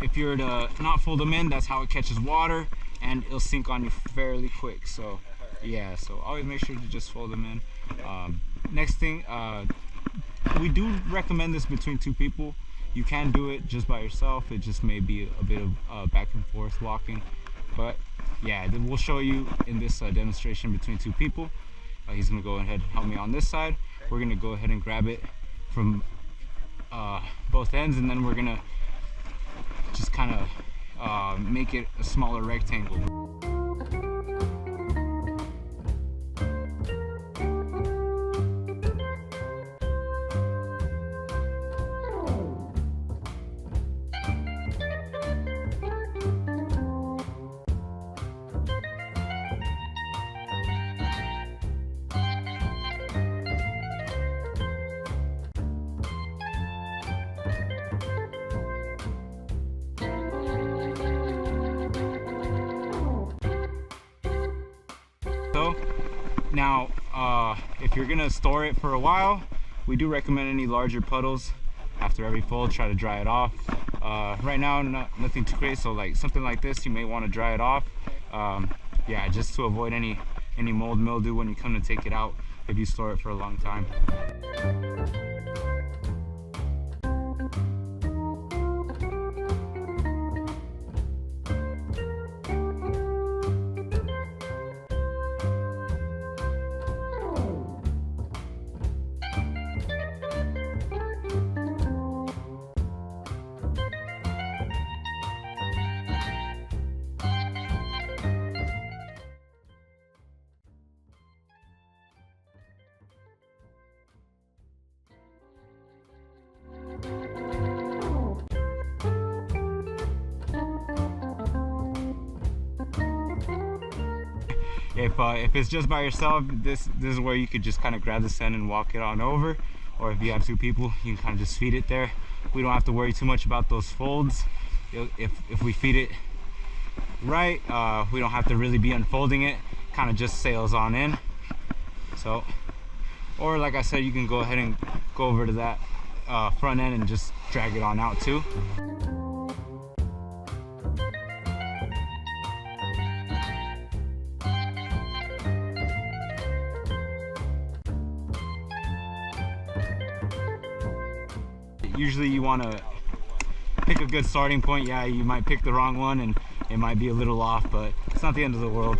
if you're to not fold them in, that's how it catches water and it'll sink on you fairly quick. So yeah, so always make sure to just fold them in. Next thing, we do recommend this between two people. You can do it just by yourself. It just may be a bit of back and forth walking, but yeah, we'll show you in this demonstration between two people. He's gonna go ahead and help me on this side. We're gonna go ahead and grab it from both ends, and then we're gonna just kind of make it a smaller rectangle. So now if you're gonna store it for a while, we do recommend any larger puddles after every fold. Try to dry it off. Right now nothing too crazy, so like something like this you may want to dry it off, yeah, just to avoid any mold mildew when you come to take it out if you store it for a long time. If it's just by yourself, this is where you could just kind of grab the sand and walk it on over. Or if you have two people, you can kind of just feed it there. We don't have to worry too much about those folds. If we feed it right, we don't have to really be unfolding it. Kind of just sails on in. So, or like I said, you can go ahead and go over to that front end and just drag it on out too. Usually you want to pick a good starting point. Yeah, you might pick the wrong one and it might be a little off, but it's not the end of the world.